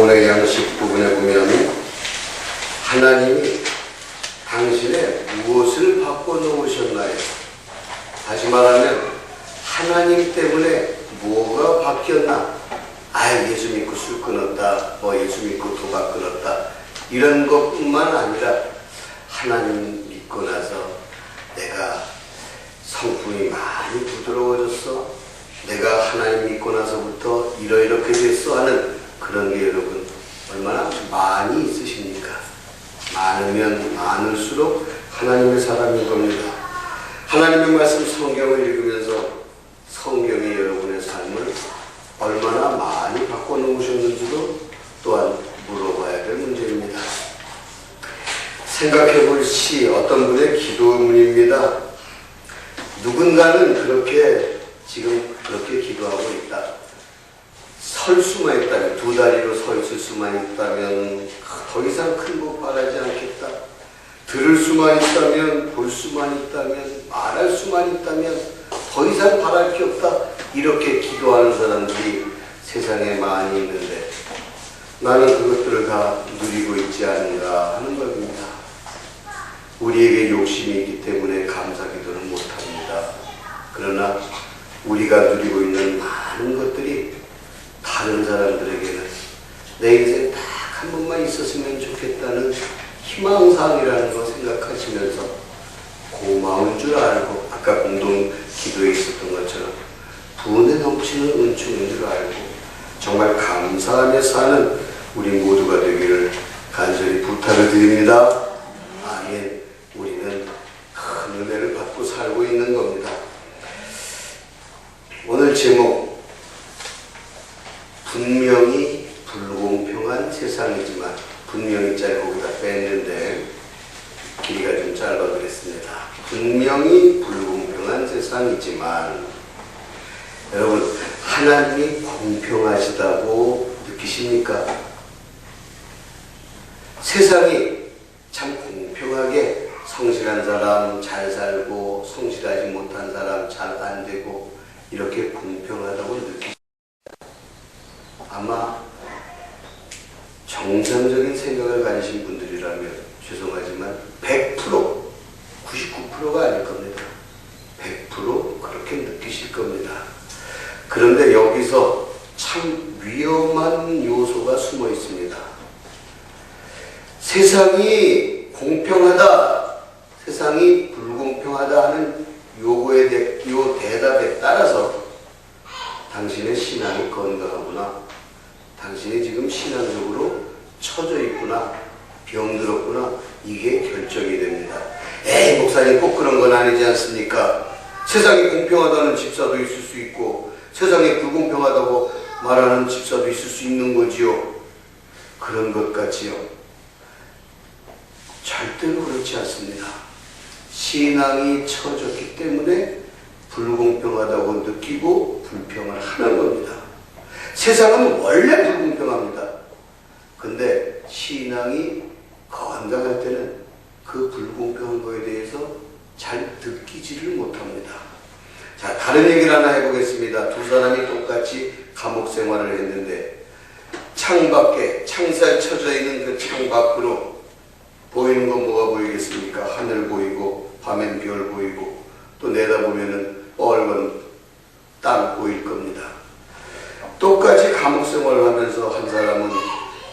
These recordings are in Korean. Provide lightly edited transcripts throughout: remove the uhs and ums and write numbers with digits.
오늘 양식 부분에 보면 하나님이 당신의 무엇을 바꿔놓으셨나요? 다시 말하면 하나님 때문에 뭐가 바뀌었나? 예수 믿고 술 끊었다, 예수 믿고 도박 끊었다, 이런 것뿐만 아니라 하나님 믿고 나서 내가 성품이 많이 부드러워졌어, 내가 하나님 믿고 나서부터 이렇게 됐어 하는 그런 게 여러분 얼마나 많이 있으십니까? 많으면 많을수록 하나님의 사람인 겁니다. 하나님의 말씀 성경을 읽으면서 성경이 여러분의 삶을 얼마나 많이 바꿔놓으셨는지도 또한 물어봐야 될 문제입니다. 생각해 볼 시 어떤 분의 기도문입니다. 누군가는 지금 그렇게 기도하고 있다. 설 수만 있다면, 두 다리로 서 있을 수만 있다면 더 이상 큰 복 바라지 않겠다. 들을 수만 있다면, 볼 수만 있다면, 말할 수만 있다면 더 이상 바랄 게 없다. 이렇게 기도하는 사람들이 세상에 많이 있는데 나는 그것들을 다 누리고 있지 않은가 하는 겁니다. 우리에게 욕심이 있기 때문에 감사기도는 못합니다. 그러나 우리가 누리고 있는 많은 것들이 다른 사람들에게는 내 인생 딱 한 번만 있었으면 좋겠다는 희망사항이라는 걸 생각하시면서 고마운 줄 알고, 아까 공동 기도에 있었던 것처럼 분에 넘치는 은총인 줄 알고 정말 감사하며 사는 우리 모두가 되기를 간절히 부탁을 드립니다. 아멘. 우리는 큰 은혜를 받고 살고 있는 겁니다. 오늘 제목, 분명히 불공평한 세상이지만, 분명히 짤 거기다 뺐는데 길이가 좀 짧아 그랬습니다. 분명히 불공평한 세상이지만, 여러분 하나님이 공평하시다고 느끼십니까? 세상이 참 공평하게 성실한 사람 잘 살고 성실하지 못한 사람 잘 안 되고 이렇게 공평하다고 느끼십니까? 아마 정상적인 생각을 가지신 분들이라면 죄송하지만 100%, 99%가 아닐 겁니다. 100% 그렇게 느끼실 겁니다. 그런데 여기서 참 위험한 요소가 숨어 있습니다. 세상이 공평하다, 세상이 불공평하다 하는 요 대답에 따라서 당신의 신앙이 건강하구나, 당신이 지금 신앙적으로 처져 있구나, 병들었구나, 이게 결정이 됩니다. 목사님 꼭 그런 건 아니지 않습니까? 세상이 공평하다는 집사도 있을 수 있고 세상이 불공평하다고 말하는 집사도 있을 수 있는 거지요. 그런 것 같지요? 절대로 그렇지 않습니다. 신앙이 처졌기 때문에 불공평하다고 느끼고 불평을 하는 겁니다. 세상은 원래 불공평합니다. 근데 신앙이 건강할 때는 그 불공평한 거에 대해서 잘 느끼지를 못합니다. 자, 다른 얘기를 하나 해보겠습니다. 두 사람이 똑같이 감옥 생활을 했는데 창밖에, 창살 쳐져 있는 그 창밖으로 보이는 건 뭐가 보이겠습니까? 하늘 보이고, 밤엔 별 보이고, 또 내다보면은 뻘건 땅 보일 겁니다. 똑같이 감옥 생활을 하면서 한 사람은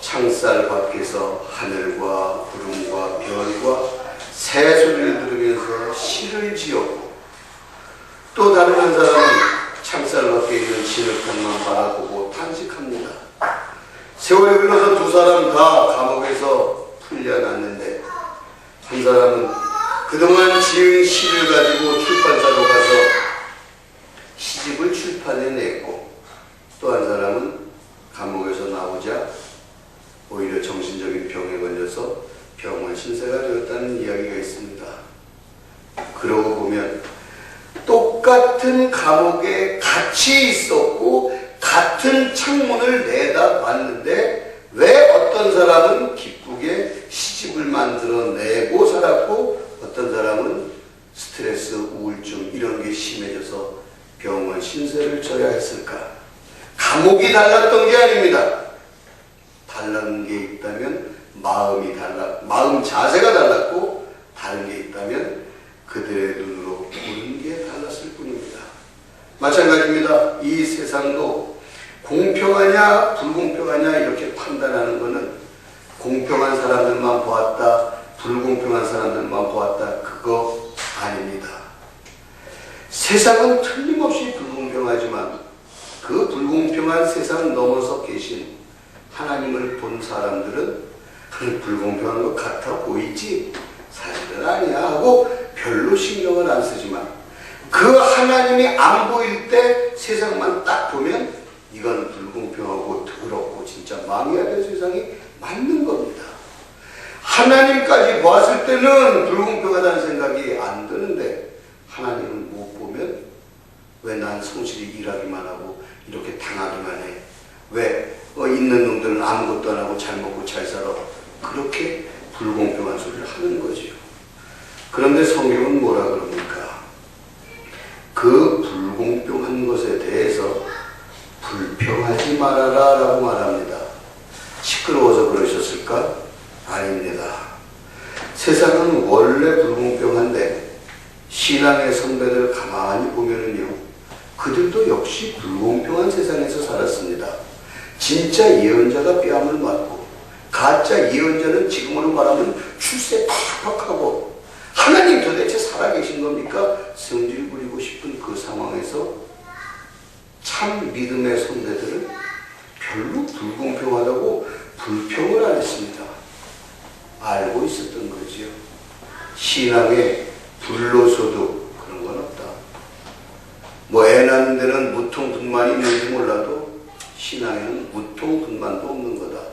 창살 밖에서 하늘과 구름과 별과 새 소리를 들으면서 시를 지었고, 또 다른 한 사람은 창살 밖에 있는 진흙탕만 바라보고 탄식합니다. 세월이 흘러서 두 사람 다 감옥에서 풀려났는데 한 사람은 그동안 지은 시를 가지고 출판사로 가서 시집을 출판해냈고, 또 한 사람은 감옥에서 나오자 오히려 정신적인 병에 걸려서 병원 신세가 되었다는 이야기가 있습니다. 그러고 보면 똑같은 감옥에 같이 있었고 같은 창문을 내다봤는데 왜 어떤 사람은 기쁘게 시집을 만들어내고 살았고 어떤 사람은 스트레스, 우울증 이런 게 심해져서 병원 신세를 져야 했을까? 감옥이 달랐던 게 아닙니다. 다른 게 있다면 마음 자세가 달랐고 다른 게 있다면 그들의 눈으로 보는 게 달랐을 뿐입니다. 마찬가지입니다. 이 세상도 공평하냐 불공평하냐 이렇게 판단하는 것은 공평한 사람들만 보았다, 불공평한 사람들만 보았다, 그거 아닙니다. 세상은 틀림없이 불공평하지만 그 불공평한 세상 넘어서 계신 하나님을 본 사람들은 불공평한 것 같아 보이지 사실은 아니야 하고 별로 신경을 안 쓰지만 그 하나님이 안 보일 때 세상만 딱 보면 이건 불공평하고 더럽고 진짜 망해야 될 세상이 맞는 겁니다. 하나님까지 보았을 때는 불공평하다는 생각이 안 드는데 하나님을 못 보면 왜 난 성실히 일하기만 하고 이렇게 당하기만 해? 왜 있는 놈들은 아무것도 안 하고 잘 먹고 잘 살아? 그렇게 불공평한 소리를 하는 거지요. 그런데 성경은 뭐라 그럽니까? 그 불공평한 것에 대해서 불평하지 말아라 라고 말합니다. 시끄러워서 그러셨을까? 아닙니다. 세상은 원래 불공평한데 신앙의 선배들 가만히 보면은요, 그들도 역시 불공평한 세상에서 살았습니다. 진짜 예언자가 뺨을 맞고 가짜 예언자는 지금으로 말하면 출세 팍팍하고 하나님 도대체 살아계신 겁니까? 성질 부리고 싶은 그 상황에서 참 믿음의 선배들은 별로 불공평하다고 불평을 안 했습니다. 알고 있었던 거지요. 신앙에 불로소득 그런 건 없다. 뭐 애 낳는 데는 무통분만이 있는지 몰라도 신앙에는 무통분만도 없는 거다.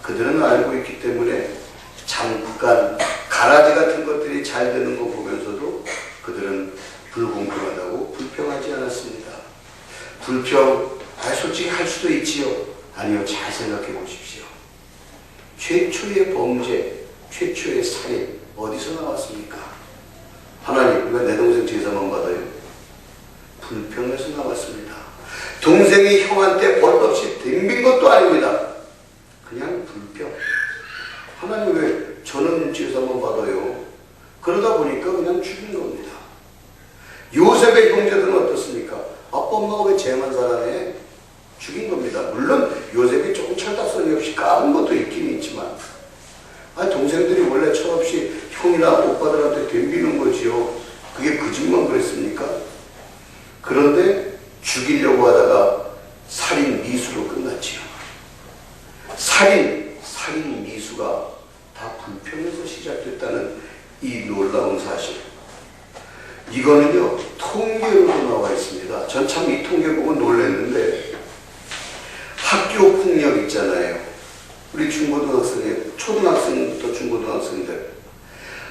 그들은 알고 있기 때문에 잠깐 가라지 같은 것들이 잘 되는 거 보면서도 그들은 불공평하다고 불평하지 않았습니다. 불평, 솔직히 할 수도 있지요. 아니요, 잘 생각해 보십시오. 최초의 범죄, 최초의 살인 어디서 나왔습니까? 하나님, 왜 내 동생 제사만 받아요? 불평에서 나왔습니다. 동생이 형한테 벌 없이 덤빈 것도 아닙니다. 그냥 불평. 하나님 왜 저는 제사만 받아요? 그러다 보니까 그냥 죽인 겁니다. 요셉의 형제들은 어떻습니까? 아빠 엄마가 왜 쟤만 살아내? 죽인 겁니다. 물론 요셉이 조금 철딱서니 없이 까는 것도 있긴 있지만 동생들이 원래 철없이 형이나 오빠들한테 덤비는 거지요. 그게 그 집만 그랬습니까? 그런데 죽이려고 하다가 살인 미수로 끝났지요. 살인 미수가 다 불평에서 시작됐다는 이 놀라운 사실. 이거는요, 통계로도 나와 있습니다. 전 참 이 통계 보고 놀랐는데, 학교 폭력 있잖아요. 우리 초등학생부터 중고등학생들.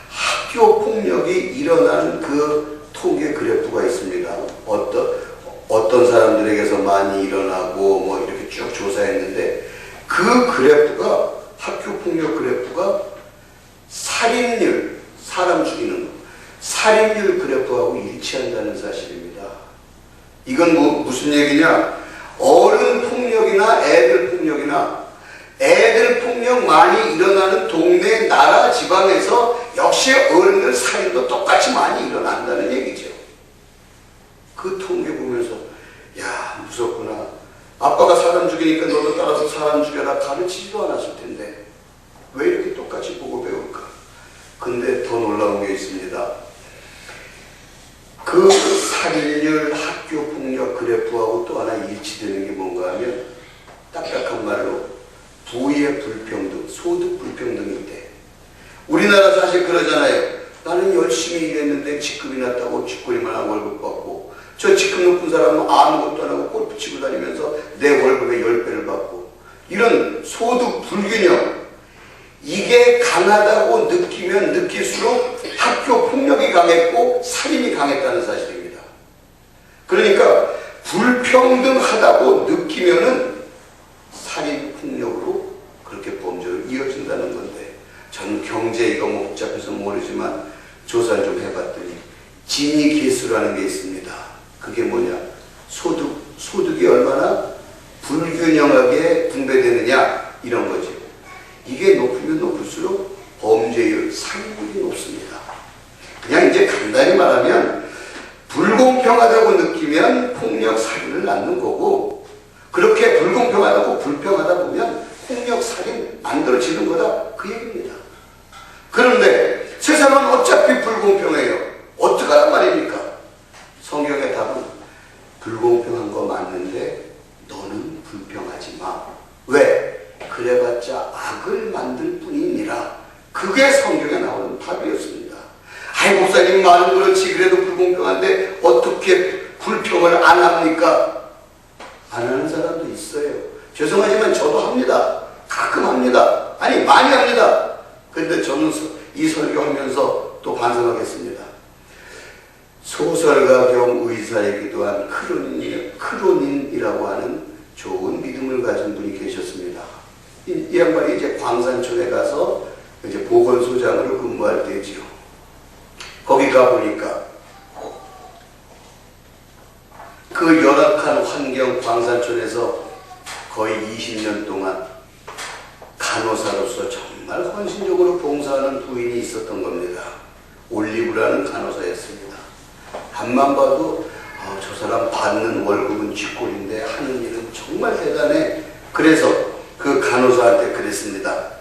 학교 폭력이 일어나는 그 통계 그래프가 있습니다. 어떤 사람들에게서 많이 일어나고, 뭐 이렇게 쭉 조사했는데, 그 그래프가, 학교 폭력 그래프가 살인율, 사람 죽이는 거, 살인율 그래프하고 일치한다는 사실입니다. 이건 무슨 얘기냐? 어른 폭력이나 애들 폭력 많이 일어나는 동네, 나라, 지방에서 역시 어른들 살인도 똑같이 많이 일어난다는 얘기죠. 그 통계 보면서 야, 무섭구나. 아빠가 사람 죽이니까 너도 따라서 사람 죽여라 가르치지도 않았을 텐데 왜 이렇게 똑같이 보고 배울까? 근데 더 놀라운 게 있습니다. 그 살인율, 학교 폭력 그래프하고 또 하나 일치되는 게 뭔가 하면 딱딱한 말로 부의 불평등, 소득 불평등인데 우리나라 사실 그러잖아요. 나는 열심히 일했는데 직급이 낮다고 쥐꼬리만 하고 월급 받고 저 직급 높은 사람은 아무것도 안 하고 골프 치고 다니면서 내 월급의 10배를 받고 이런 소득 불균형 이게 강하다고 느끼면 느낄수록 학교 폭력이 강했고 살인이 강했다는 사실입니다. 그러니까 불평등하다고 느끼면은 살인 폭력으로 그렇게 범죄로 이어진다는 건데 저는 경제 이거 뭐 복잡해서 모르지만 조사를 좀 해봤더니 지니 계수라는 게 있습니다. 그게 뭐냐? 소득이 얼마나 불균형하게 분배되느냐 이런 거죠. 만들어지는 거다 그 얘기입니다. 그런데 세상은 어차피 불공평해요. 어떡하란 말입니까? 성경의 답은 불공평한 거 맞는데 너는 불평하지 마. 왜? 그래봤자 악을 만들 뿐이니라. 그게 성경에 나오는 답이었습니다. 아이 목사님 말은 그렇지 그래도 불공평한데 어떻게 불평을 안 합니까? 안 하는 사람도 있어요. 죄송하지만 저도 합니다. 가끔 합니다. 아니 많이 합니다. 그런데 저는 이 설교하면서 또 반성하겠습니다. 소설가 겸 의사이기도 한 크로닌이라고 하는 좋은 믿음을 가진 분이 계셨습니다. 이 양반이 이제 광산촌에 가서 이제 보건소장으로 근무할 때지요. 거기 가보니까 그 열악한 환경 광산촌에서 거의 20년 동안 간호사로서 정말 헌신적으로 봉사하는 부인이 있었던 겁니다. 올리브라는 간호사였습니다. 앞만 봐도 저 사람 받는 월급은 쥐꼴인데 하는 일은 정말 대단해. 그래서 그 간호사한테 그랬습니다.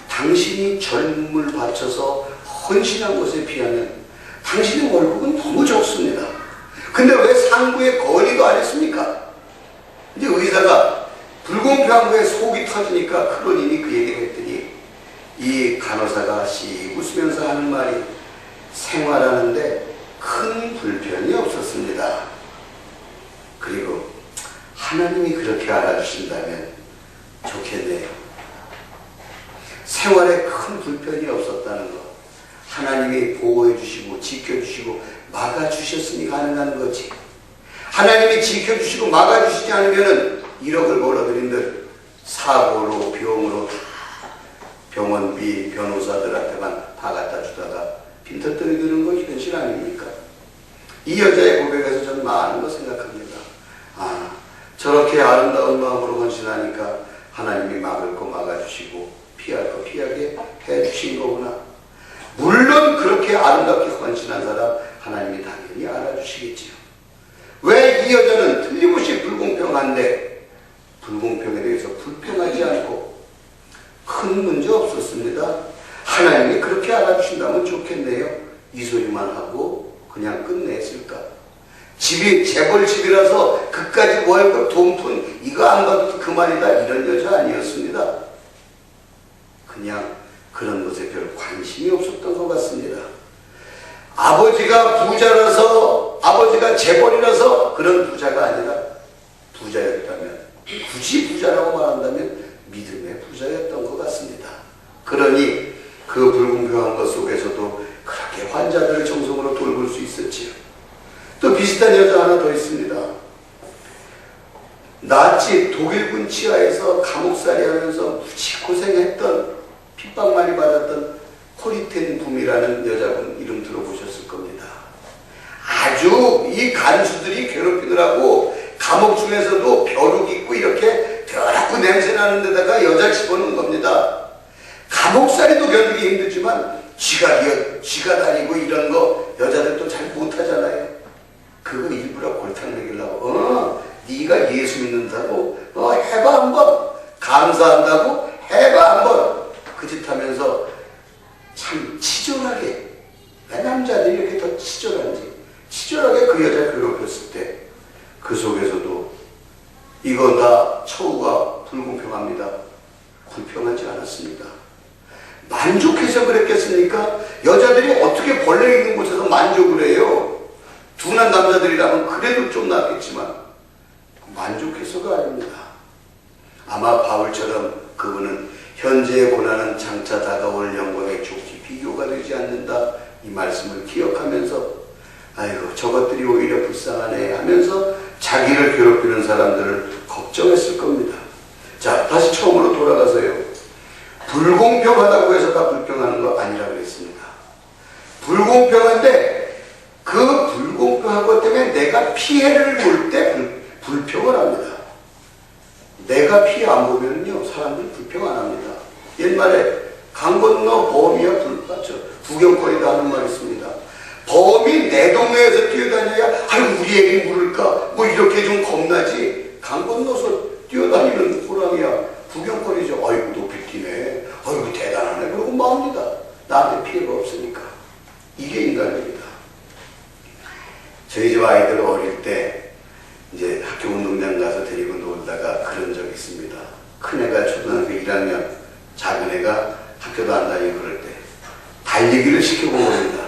당신이 젊음을 바쳐서 헌신한 것에 비하면 당신의 월급은 너무 적습니다. 근데 왜 상부에 건의도 안 했습니까? 이제 의사가 불공평한 거에 속이 터지니까 크로닌이 그 얘기를 했더니 이 간호사가 씩 웃으면서 하는 말이 생활하는데 큰 불편이 없었습니다. 그리고 하나님이 그렇게 알아주신다면 좋겠네요. 생활에 큰 불편이 없었다는 것. 하나님이 보호해 주시고 지켜주시고 막아주셨으니 가능한 거지. 하나님이 지켜주시고 막아주시지 않으면 1억을 벌어들인 듯 사고로 병으로 다 병원비 변호사들한테만 다 갖다 주다가 빈털터리 드는 거 현실 아닙니까? 이 여자의 고백에서 저는 많은 거 생각합니다. 아, 저렇게 아름다운 마음으로 헌신하니까 하나님이 막을 거 막아주시고 피할 거 피하게 해주신 거구나. 물론 그렇게 아름답게 헌신한 사람 하나님이 당연히 알아주시겠지요. 왜 이 여자는 틀림없이 불공평한데 불공평에 대해서 불평하지 않고 큰 문제 없었습니다. 하나님이 그렇게 알아주신다면 좋겠네요. 이 소리만 하고 그냥 끝냈을까? 집이 재벌집이라서 그까지 월급 돈푼 이거 안 받아도 그만이다 이런 여자 아니었습니다. 그냥 그런 것에 별 관심이 없었던 것 같습니다. 아버지가 부자라서 아버지가 재벌이라서 그런 부자가 아니라 부자였다면 굳이 부자라고 말한다면 믿음의 부자였던 것 같습니다. 그러니 그 불공평한 것 속에서도 그렇게 환자들을 정성으로 돌볼 수 있었지요. 또 비슷한 여자 하나 더 있습니다. 나치 독일군 치하에서 감옥살이 하면서 무지 고생했던 핍박 많이 받았던 코리텐 붐이라는 여자분 이름 들어보셨을 겁니다. 아주 이 간수들이 괴롭히느라고 감옥 중에서도 벼룩 있고 이렇게 더럽고 냄새 나는 데다가 여자 집어넣은 겁니다. 감옥살이도 견디기 힘들지만 쥐가 다니고 이런 거 여자들도 잘 못하잖아요. 그거 일부러 골탕 먹이려고 네가 예수 믿는다고 해봐 한번 감사한다고 해봐 한번 그 짓 하면서 참 치졸하게 왜 남자들이 이렇게 더 치졸한지 치졸하게 그 여자 괴롭혔을 때 그 속에서도 이거 다 처우가 불공평합니다. 불평하지 않았습니다. 만족해서 그랬겠습니까? 여자들이 어떻게 벌레 있는 곳에서 만족을 해요? 둔한 남자들이라면 그래도 좀 낫겠지만 만족해서가 아닙니다. 아마 바울처럼 그분은 현재의 고난은 장차 다가올 영광의 족히 비교가 되지 않는다 이 말씀을 기억하면서 아이고 저것들이 오히려 불쌍하네 하면서 자기를 괴롭히는 사람들을 걱정했을 겁니다. 자, 다시 처음으로 돌아가서요. 불공평하다고 해서 다 불평하는 거 아니라고 했습니다. 불공평한데 그 불공평한 것 때문에 내가 피해를 볼 때 불평을 합니다. 내가 피해 안 보면요 사람들이 불평 안 합니다. 옛말에 강 건너 범이야 불빠져 구경거리다 하는 말이 있습니다. 범이 내 동네에서 뛰어다녀야 아유 우리 애기 물을까 뭐 이렇게 좀 겁나지 강 건너서 뛰어다니는 호랑이야 구경거리죠. 아이고 높이 뛰네 1학년 작은 애가 학교도 안 다니고 그럴 때 달리기를 시켜본 겁니다.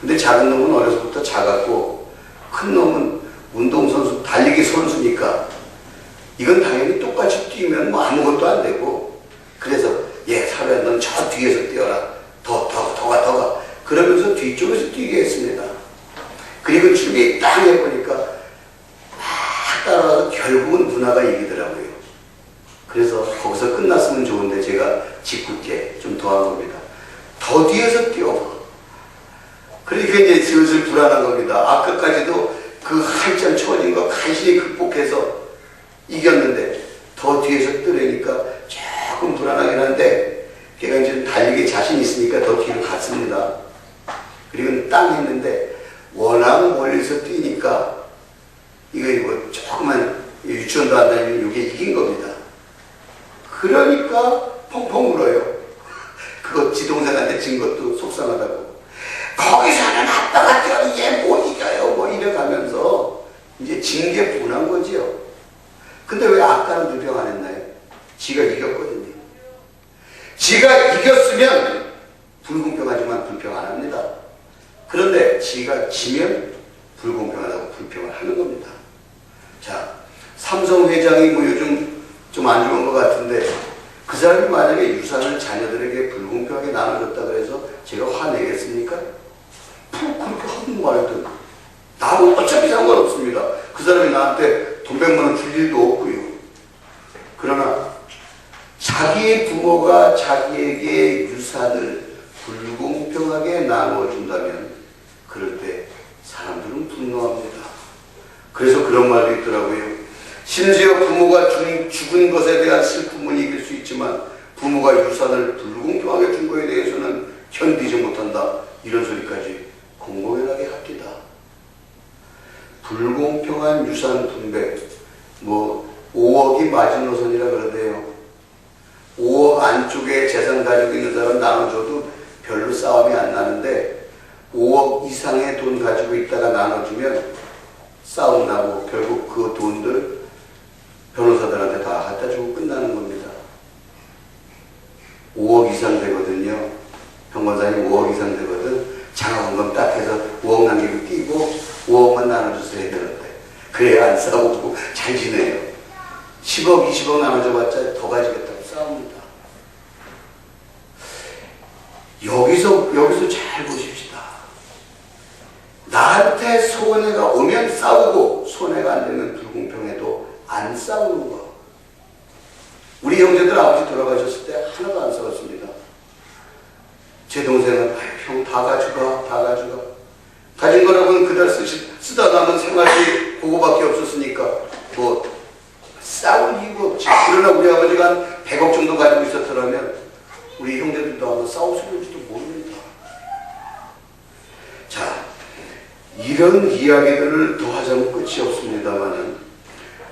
근데 작은 놈은 어려서부터 작았고 큰 놈은 운동선수, 달리기 선수니까 이건 당연히 똑같이 뛰면 뭐 아무것도 안 되고, 그래서 사루야 넌 저 뒤에서 뛰어라. 더 가. 그러면서 뒤쪽에서 뛰게 했습니다. 그리고 준비 딱 해보니까 막 따라와서 결국은 누나가 이기더라고요. 그래서 거기서 끝났으면 좋은데 제가 짓궂게 좀 더한 겁니다. 더 뒤에서 뛰어봐. 그러니까 이제 슬슬 불안한 겁니다. 아까까지도 그 한참 추워진 거 간신히 극복해서 이겼는데 더 뒤에서 뜨려니까 조금 불안하긴 한데 걔가 이제 달리기 자신 있으니까 더 뒤로 갔습니다. 그리고 땅 했는데 워낙 멀리서 뛰니까 이거 뭐 조금만 유치원도 안 다니면 이게 이긴 겁니다. 그러니까 펑펑 울어요. 그거 지동생한테 진 것도 속상하다고. 거기서는 아빠가 뛰어도 얘 못 이겨요. 뭐 이래가면서 이제 진 게 분한 거지요. 근데 왜 아까는 불평 안 했나요? 지가 이겼거든요. 지가 이겼으면 불공평하지만 불평 안 합니다. 그런데 지가 지면 불공평하다고 불평을 하는 겁니다. 자, 삼성 회장이 뭐 요즘 좀 안 좋은 것 같은데 그 사람이 만약에 유산을 자녀들에게 불공평하게 나눠줬다 그래서 제가 화내겠습니까? 그렇게 하는 말이든 나하고 어차피 상관없습니다. 그 사람이 나한테 돈 100만 원 줄 일도 없고요. 그러나 자기의 부모가 자기에게 유산을 불공평하게 나눠준다면 그럴 때 사람들은 분노합니다. 그래서 그런 말도 있더라고요. 심지어 부모가 죽은 것에 대한 슬픔은 이길 수 있지만 부모가 유산을 불공평하게 준 것에 대해서는 견디지 못한다. 이런 소리까지 공공연하게 합디다. 불공평한 유산 분배, 뭐 5억이 마지노선이라 그러대요. 5억 안쪽에 재산 가지고 있는 사람 나눠줘도 별로 싸움이 안 나는데 5억 이상의 돈 가지고 있다가 나눠주면 싸움 나고 결국 그 돈들 변호사들한테 다 갖다 주고 끝나는 겁니다. 5억 이상 되거든요. 변호사님 5억 이상 되거든. 장학금금 딱 해서 5억 남기고 뛰고 5억만 나눠주세요 되는데 그래야 안 싸우고 잘 지내요. 10억, 20억 나눠줘봤자 더 가지겠다고 싸웁니다. 여기서 잘 보십시다. 나한테 손해가 오면 싸우고 손해가 안 되면 불공평해도 안 싸우는 거. 우리 형제들 아버지 돌아가셨을 때 하나도 안 싸웠습니다. 제 동생은 형 다 가져가. 가진 거라고는 그날 쓰다 남은 생활비 그거밖에 없었으니까 뭐 싸울 이유가 없지. 그러나 우리 아버지가 한 100억 정도 가지고 있었더라면 우리 형제들도 아마 싸웠을지도 모릅니다. 자, 이런 이야기들을 더 하자면 끝이 없습니다만은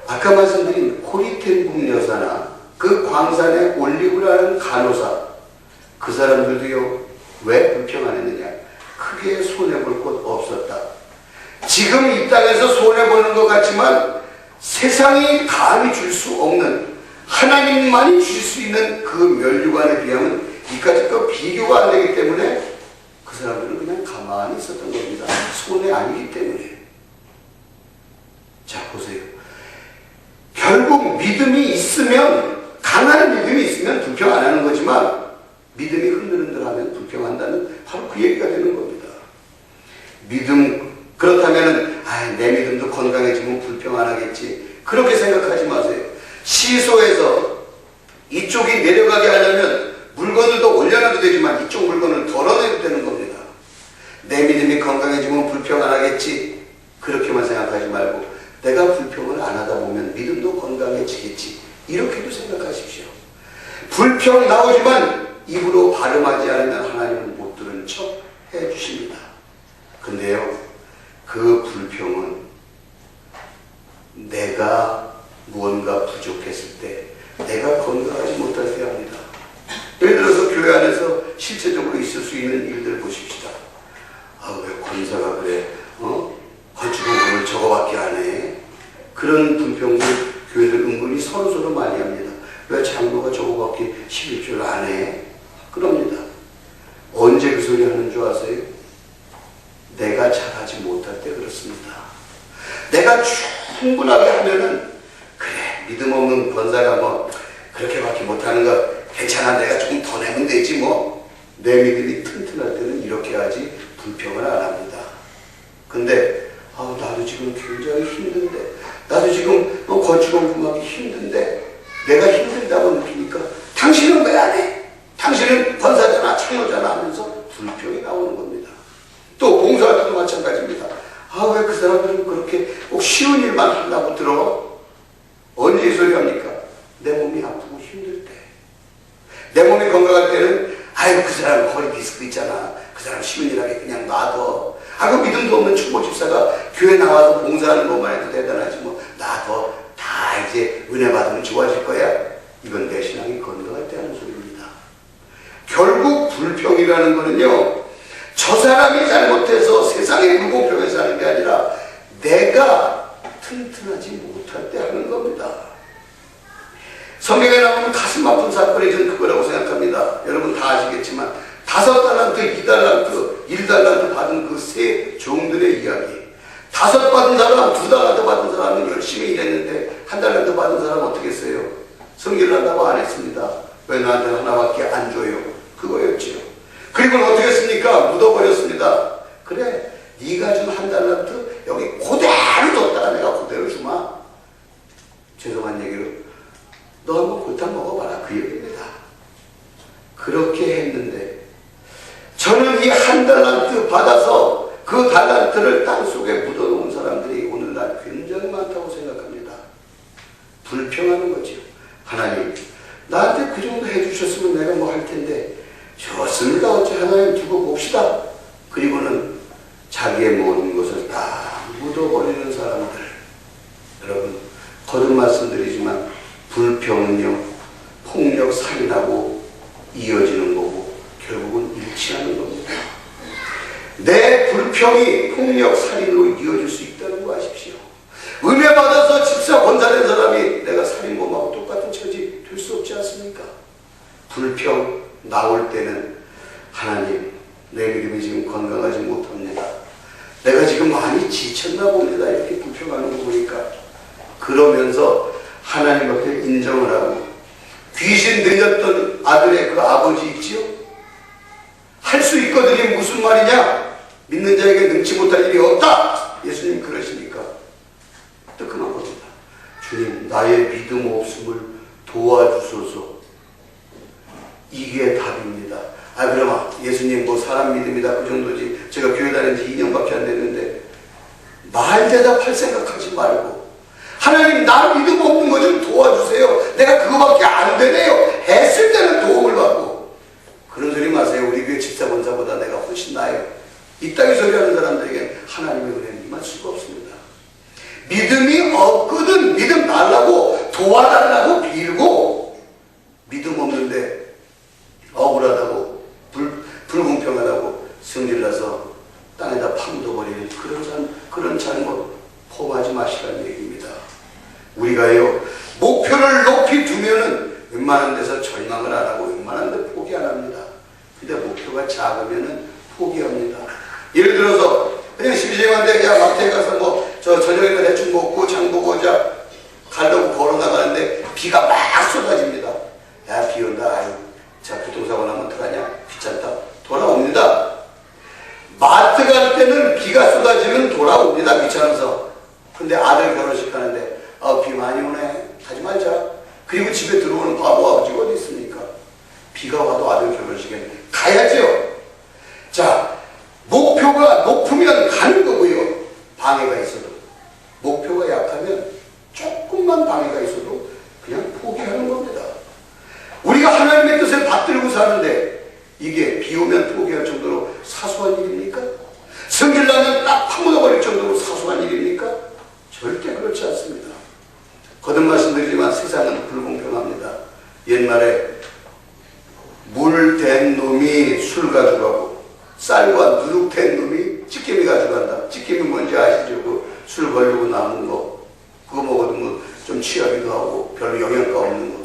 아까 말씀드린 코리텐북 여사나 그 광산의 올리브라는 간호사, 그 사람들도요 왜 불평 안 했느냐? 크게 손해볼 곳 없었다. 지금 이 땅에서 손해보는 것 같지만 세상이 감히 줄 수 없는, 하나님만이 주실 수 있는 그 면류관에 비하면 이까짓과 비교가 안 되기 때문에 그 사람들은 그냥 가만히 있었던 겁니다. 손해 아니기 때문에. 자, 보세요. 결국 믿음이 있으면, 강한 믿음이 있으면 불평 안 하는 거지만 믿음이 흔들흔들하면 불평한다는 바로 그 얘기가 되는 겁니다. 믿음, 그렇다면 내 믿음도 건강해지면 불평 안 하겠지. 그렇게 생각하지 마세요. 시소에서 이쪽이 내려가게 하려면 물건을 더 올려놔도 되지만 이쪽 물건을 덜어내도 되는 겁니다. 내 믿음이 건강해지면 불평 안 하겠지. 그렇게만 생각하지 말고 내가 불평을 안 하다 보면 믿음도 건강해지겠지. 이렇게도 생각하십시오. 불평 나오지만 입으로 발음하지 않으면 하나님은 못 들은 척 해주십니다. 근데요, 그 불평은 내가 무언가 부족했을 때, 내가 건강하지 못할 때 합니다. 예를 들어서 교회 안에서 실제적으로 있을 수 있는 일들 보십시다. 왜 권사가 그래? 건축공부를 저거밖에 안 해? 그런 불평들 교회들 은근히 서로서로 많이 합니다. 왜 장로가 저거밖에 거기 11줄 안 해? 그럽니다. 언제 그 소리 하는 줄 아세요? 내가 잘하지 못할 때 그렇습니다. 내가 충분하게 하면은 그래 믿음 없는 권사가 뭐 그렇게밖에 못하는 거 괜찮아 내가 조금 더 내면 되지 뭐. 내 믿음이 튼튼할 때는 이렇게 하지 불평을 안 합니다. 근데 나도 지금 굉장히 힘든데 나도 지금 건축공부하기 힘든데 내가 힘들다고 느끼니까 당신은 왜 안 해? 당신은 권사잖아 창로잖아 하면서 불평이 나오는 겁니다. 또 봉사할 때도 마찬가지입니다. 왜 그 사람들은 그렇게 꼭 쉬운 일만 한다고 들어? 언제 이 소리 합니까? 내 몸이 아프고 힘들 때. 내 몸이 건강할 때는 그 사람 거리 디스크 있잖아. 그 사람 쉬운 일 하게 그냥 놔둬. 그 믿음도 없는 초보 집사가 교회 나와서 봉사하는 것만 해도 대단하지 뭐 놔둬. 다 이제 은혜 받으면 좋아질 거야. 이건 내 신앙이 건강할 때 하는 소리입니다. 결국 불평이라는 거는요, 저 사람이 잘못해서 세상의 불공평해서 하는 게 아니라 내가 튼튼하지 못할 때 하는 겁니다. 성경에 나오는 가슴 아픈 사건이 저는 그거라고 생각합니다. 여러분 다 아시겠지만 5달란트, 2달란트, 1달란트 받은 그 세 종들의 이야기. 5 받은 사람, 2달란트 받은 사람은 열심히 일했는데 1달란트 받은 사람은 어떻게 했어요? 성질을 한다고 안 했습니다. 왜 나한테 하나밖에 안 줘요? 그거였지요. 그리고 어떻게 했습니까? 묻어버렸습니다. 그래, 네가 준 1달란트 여기 그대로 뒀다가 내가 그대로 주마. 죄송한 얘기로 너 한번 골탕 먹어봐라 그 얘기입니다. 그렇게 했는데 저는 이 1달란트 받아서 그 달란트를 땅속에 묻어놓은 사람들이 오늘날 굉장히 많다고 생각합니다. 불평하는 거죠. 하나님 나한테 그 정도 해주셨으면 내가 뭐 할 텐데 좋습니다. 어째 하나님 두고 봅시다. 그리고는 자기의 모든 것을 다 묻어버리는 사람들. 여러분 거듭 말씀드리지만 불평은요 폭력 살인하고 이어지는 거고 결국은 일치하는 겁니다. 내 불평이 폭력 살인으로 이어질 수 있다는 거 아십시오. 은혜 받아서 집사 권사된 사람이 내가 살인범하고 똑같은 처지 될 수 없지 않습니까? 불평 나올 때는 하나님 내 믿음이 지금 건강하지 못합니다. 내가 지금 많이 지쳤나 봅니다. 이렇게 불평하는 거 보니까. 그러면서 하나님 앞에 인정을 하고 귀신 들렸던 아들의 그 아버지 있지요? 할 수 있거든요. 무슨 말이냐? 믿는 자에게 능치 못할 일이 없다. 예수님 그러시니까 뜨끔한 겁니다. 주님 나의 믿음 없음을 도와주소서. 이게 답입니다. 그럼 예수님 뭐 사람 믿음이다 그 정도지. 제가 교회 다닌 지 2년밖에 안 됐는데 말 대답할 생각하지 말고 하나님 나 믿음 없는 거 좀 도와주세요. 내가 그거밖에 안 되네요. 했을 때는 도움을 받고. 그런 소리 마세요. 우리 교회 집사 권사보다 내가 훨씬 나아요. 이따위 소리 하는 사람들에게 하나님의 은혜는 임할 수가 없습니다. 믿음이 없거든 믿음 달라고 도와달라고 빌고 믿음 없는데 억울하다고 불공평하다고 성질나서 땅에다 파묻어버리는 그런 잘못 포함하지 마시라는 얘기입니다. 우리가요 목표를 높이 두면은 웬만한 데서 절망을 안 하고 웬만한 데 포기 안 합니다. 근데 목표가 작으면은 포기합니다. 예를 들어서 그냥 12시간대 야 마트에 가서 뭐 저 저녁에 대충 먹고 장 보고 오자 가려고 걸어 나가는데 비가 막 쏟아집니다. 야 비 온다. 아유 자 교통사고 나면 어떡하냐? 귀찮다. 돌아옵니다. 마트 갈 때는 비가 쏟아지면 돌아옵니다. 귀찮아서. 근데 아들 결혼식 하는데 비 많이 오네. 가지 말자. 그리고 집에 들어오는 바보 아버지가 어디 있습니까? 비가 와도 아들 결혼식에 가야죠. 자, 목표가 높으면 가는 거고요. 방해가 있어도. 목표가 약하면 조금만 방해가 있어도 그냥 포기하는 겁니다. 우리가 하나님의 뜻을 받들고 사는데 이게 비 오면 포기할 정도로 사소한 일입니까? 성질나면 딱 파묻어버릴 정도로 사소한 일입니까? 절대 그렇지 않습니다. 거듭 말씀드리지만 세상은 불공평합니다. 옛말에 물 댄 놈이 술 가져가고 쌀과 누룩 댄 놈이 찌개미 가져간다. 찌개미 뭔지 아시죠? 그 술 걸리고 남은 거. 그거 먹어도 뭐 좀 취하기도 하고 별로 영양가 없는 거.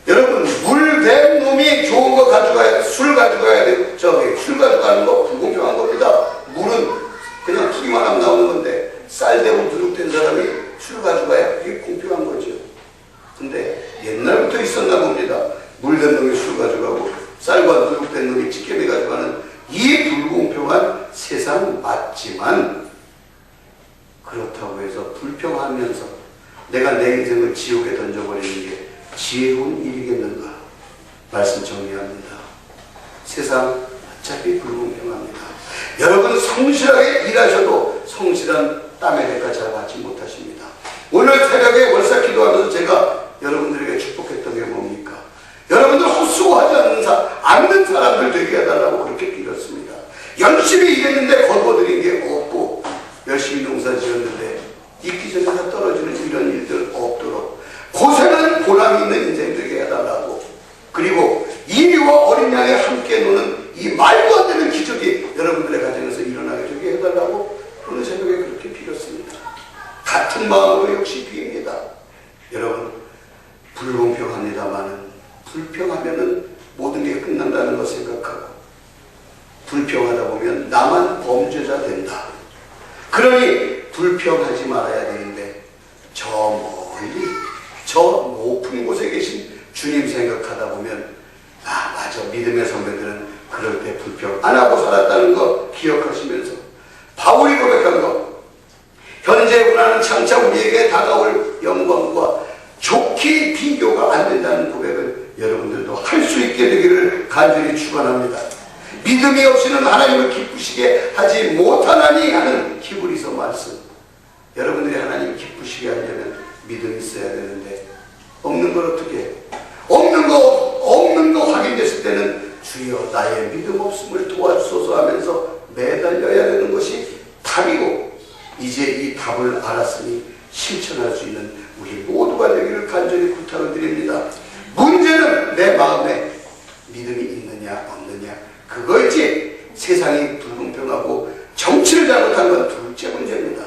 여러분 물 된 놈이 술 가져가고 쌀과 누룩 된 놈이 찌개미 가져가는 이 불공평한 세상 맞지만, 그렇다고 해서 불평하면서 내가 내 인생을 지옥에 던져버리는 게 지혜로운 일이겠는가? 말씀 정리합니다. 세상 어차피 불공평합니다. 여러분 성실하게 일하셔도 성실한 땀의 대가 잘 받지 못하십니다. 오늘 새벽에 월사 기도하면서 제가 여러분들에게 축복했던 게 뭡니까? 여러분들 헛수고하지 않는 사람들 되게 해달라고 그렇게 빌었습니다. 열심히 일했는데 거둬들인 게 없고, 열심히 농사 지었는데 익기 전에 다 떨어지는 이런 일들 없도록 고생하는 보람이 있는 인생 되게 해달라고, 그리고 이리와 어린 양이 함께 노는 이 말도 안 되는 기적이 여러분들의 가정에서 일어나게 되게 해달라고 오늘 새벽에 그렇게 빌었습니다. 같은 마음으로 역시 비입니다. 여러분, 불공평합니다마는 불평하면은 모든 게 끝난다는 거 생각하고, 불평하다 보면 나만 범죄자 된다. 그러니 불평하지 말아야 되는데, 저 멀리 저 높은 곳에 계신 주님 생각하다 보면, 아 맞아, 믿음의 선배들은 그럴 때 불평 안 하고 살았다는 거 기억하시면서, 바울이 고백한 거, 현재 문화는 장차 우리에게 다가올 영광과 좋게 비교가 안 된다는 고백을 여러분들도 할 수 있게 되기를 간절히 축원합니다. 믿음이 없이는 하나님을 기쁘시게 하지 못하나니 하는 히브리서 말씀. 여러분들이 하나님을 기쁘시게 하려면 믿음이 있어야 되는데, 없는 걸 어떻게 해? 없는 거 확인됐을 때는 주여 나의 믿음 없음을 도와주소서 하면서 매달려야 되는 것이 답이고, 이제 이 답을 알았으니 실천할 수 있는 우리 모두가 되기를 간절히 부탁을 드립니다. 문제는 내 마음에 믿음이 있느냐 없느냐 그거이지, 세상이 불공평하고 정치를 잘못한 건 둘째 문제입니다.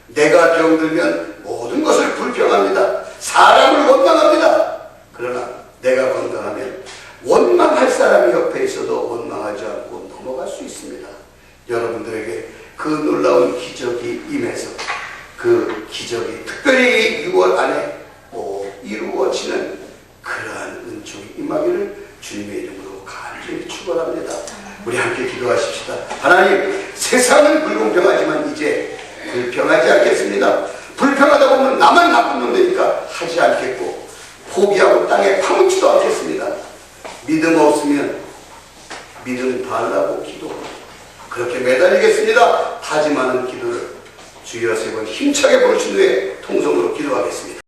내가 병들면 모든 것을 불평합니다. 사람을 원망합니다. 그러나 내가 건강하면 원망할 사람이 옆에 있어도 원망하지 않고 넘어갈 수 있습니다. 여러분들에게 그 놀라운 기적이 임해서 그 기적이 특별히 6월 안에 이루어지는 그러한 은총이 임하기를 주님의 이름으로 간절히 축원합니다. 우리 함께 기도하십시다. 하나님, 세상은 불공평하지만 이제 불평하지 않겠습니다. 불평하다 보면 나만 나쁜 놈 되니까 하지 않겠고, 포기하고 땅에 파묻지도 않겠습니다. 믿음 없으면 믿음 달라고 기도하고 그렇게 매달리겠습니다. 다짐하는 기도를 주여 세 번 힘차게 부르신 후에 통성으로 기도하겠습니다.